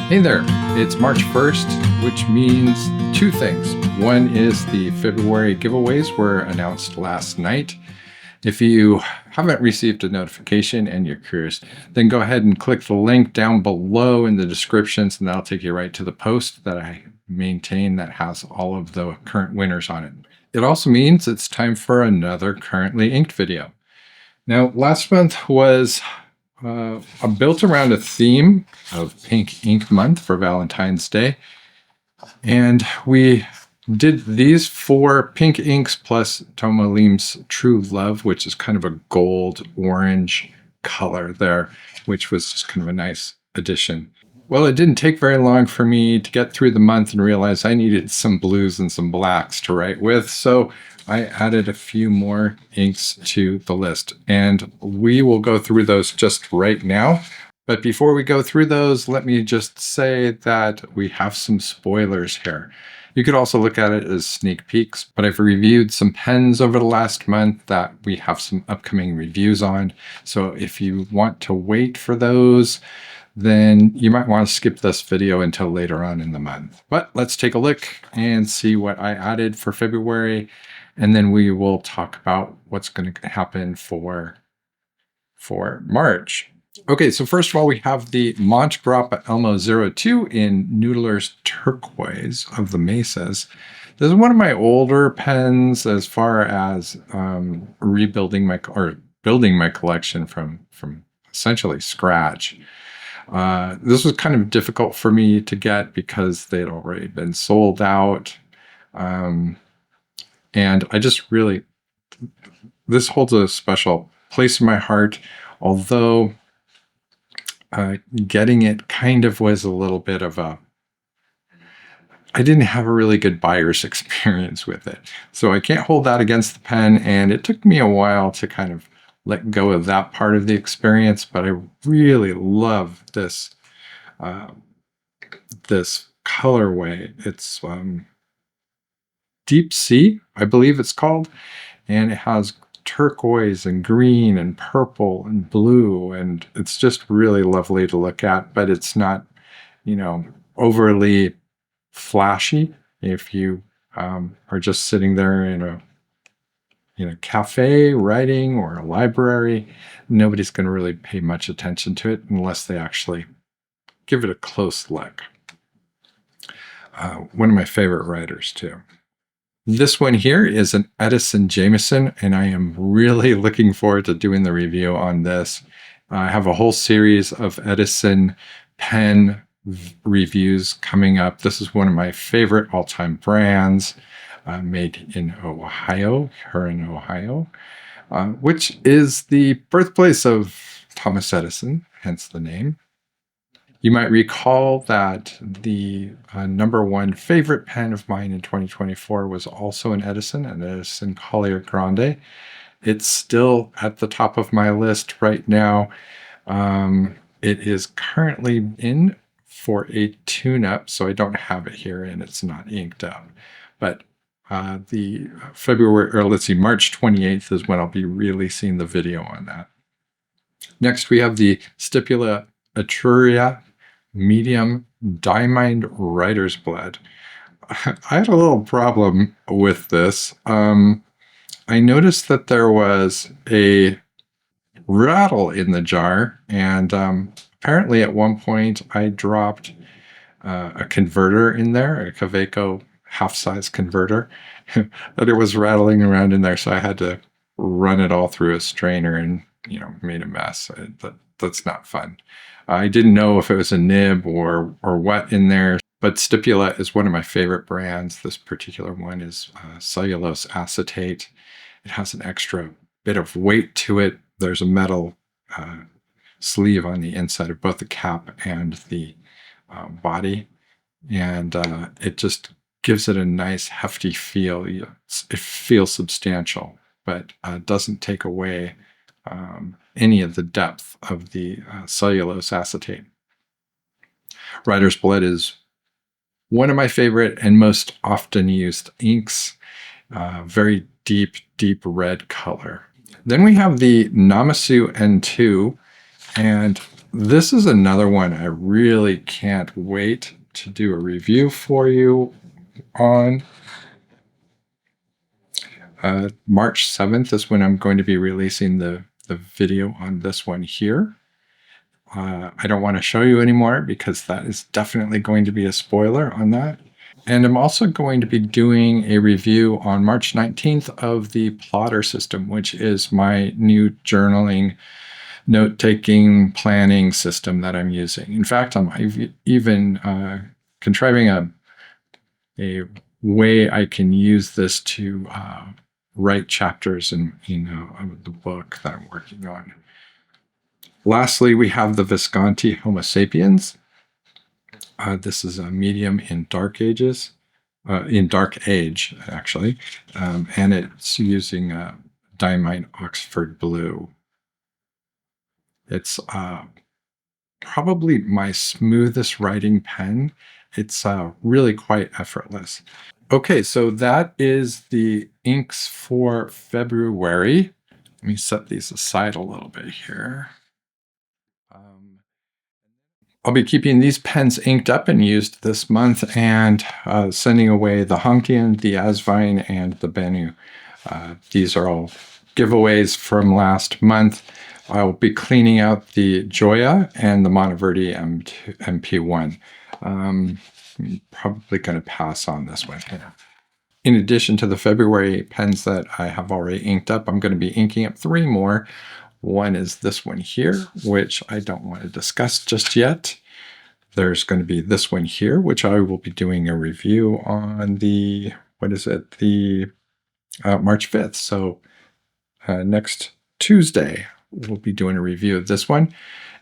Hey there, it's March 1st, which means two things. One is the February giveaways were announced last night. If you haven't received a notification and you're curious, then go ahead and click the link down below in the descriptions, and that'll take you right to the post that I maintain that has all of the current winners on it. It also means it's time for another Currently Inked video. Now, last month was built around a theme of Pink Ink Month for Valentine's Day. And we did these 4 pink inks plus Toma Leem's True Love, which is kind of a gold orange color there, which was just kind of a nice addition. Well, it didn't take very long for me to get through the month and realize I needed some blues and some blacks to write with. So I added a few more inks to the list, and we will go through those just right now. But before we go through those, let me just say that we have some spoilers here. You could also look at it as sneak peeks, but I've reviewed some pens over the last month that we have some upcoming reviews on. So if you want to wait for those, then you might want to skip this video until later on in the month. But let's take a look and see what I added for February, and then we will talk about what's going to happen for March. Okay, so first of all, we have the Montgrappa Elmo 02 in Noodler's Turquoise of the Mesas. This is one of my older pens as far as building my collection from essentially scratch. This was kind of difficult for me to get because they'd already been sold out. And I just really, this holds a special place in my heart, although getting it kind of was a little bit of I didn't have a really good buyer's experience with it. So I can't hold that against the pen, and it took me a while to kind of let go of that part of the experience, but I really love this this colorway. It's Deep Sea, I believe it's called, and it has turquoise and green and purple and blue, and it's just really lovely to look at, but it's not, overly flashy. If you are just sitting there in a cafe writing or a library, nobody's going to really pay much attention to it unless they actually give it a close look. One of my favorite writers too. This one here is an Edison Jameson, and I am really looking forward to doing the review on this. I have a whole series of Edison pen reviews coming up. This is one of my favorite all-time brands, made in Ohio, here in Ohio, which is the birthplace of Thomas Edison, hence the name. You might recall that the #1 favorite pen of mine in 2024 was also an Edison Collier Grande. It's still at the top of my list right now. It is currently in for a tune-up, so I don't have it here and it's not inked up. But the March 28th is when I'll be releasing the video on that. Next, we have the Stipula Etruria Medium Diamond Writer's Blood. I had a little problem with this. I noticed that there was a rattle in the jar, and apparently at one point I dropped a converter in there, a Kaweco half-size converter, and it was rattling around in there, so I had to run it all through a strainer and made a mess. That's not fun. I didn't know if it was a nib or what in there, but Stipula is one of my favorite brands. This particular one is cellulose acetate. It has an extra bit of weight to it. There's a metal sleeve on the inside of both the cap and the body, and it just gives it a nice hefty feel. It feels substantial, but doesn't take away any of the depth of the cellulose acetate. Writer's Blood is one of my favorite and most often used inks. Very deep red color. Then we have the Namasu N2, and This is another one I really can't wait to do a review for you on. March 7th is when I'm going to be releasing the video on this one here. I don't want to show you anymore because that is definitely going to be a spoiler on that. And I'm also going to be doing a review on March 19th of the Plotter system, which is my new journaling, note-taking, planning system that I'm using. In fact, I'm even contriving a way I can use this to write chapters in the book that I'm working on. Lastly, we have the Visconti Homo sapiens. This is a medium in dark age, actually, and it's using Diamine Oxford Blue. It's probably my smoothest writing pen. It's really quite effortless. Okay, so that is the inks for February. Let me set these aside a little bit here. I'll be keeping these pens inked up and used this month, and sending away the Honkian, the Asvine, and the Bennu. These are all giveaways from last month. I'll be cleaning out the Joya and the Monteverdi MP1. I'm probably going to pass on this one. In addition to the February pens that I have already inked up, I'm going to be inking up 3 more. One is this one here, which I don't want to discuss just yet. There's going to be this one here, which I will be doing a review on the, the March 5th. So next Tuesday, we'll be doing a review of this one.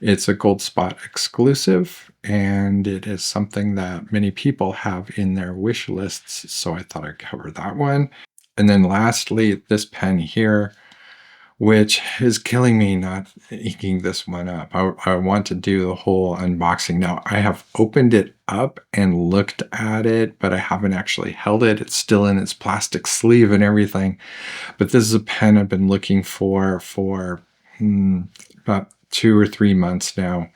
It's a Gold Spot exclusive, and it is something that many people have in their wish lists, so I thought I'd cover that one. And then lastly, this pen here, which is killing me not inking this one up. I want to do the whole unboxing. Now, I have opened it up and looked at it, but I haven't actually held it. It's still in its plastic sleeve and everything. But this is a pen I've been looking for about 2 or 3 months now,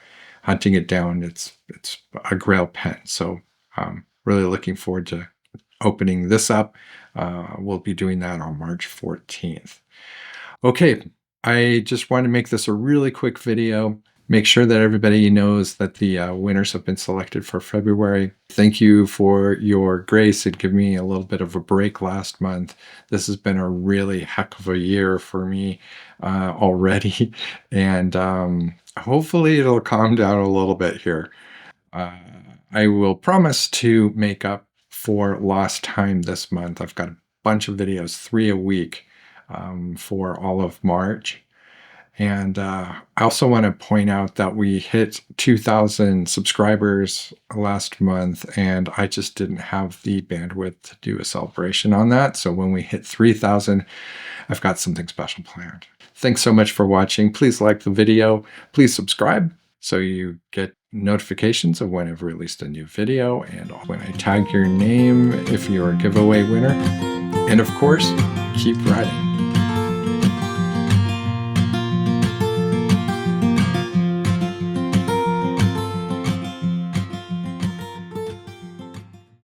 hunting it down. It's a Grail pen, so I'm really looking forward to opening this up. We'll be doing that on March 14th. Okay, I just want to make this a really quick video. Make sure that everybody knows that the winners have been selected for February. Thank you for your grace. It gave me a little bit of a break last month. This has been a really heck of a year for me already, and hopefully it'll calm down a little bit here. I will promise to make up for lost time this month. I've got a bunch of videos, 3 a week, for all of March. And I also want to point out that we hit 2,000 subscribers last month, and I just didn't have the bandwidth to do a celebration on that. So when we hit 3,000, I've got something special planned. Thanks so much for watching. Please like the video. Please subscribe so you get notifications of when I've released a new video and when I tag your name if you're a giveaway winner. And of course, keep writing.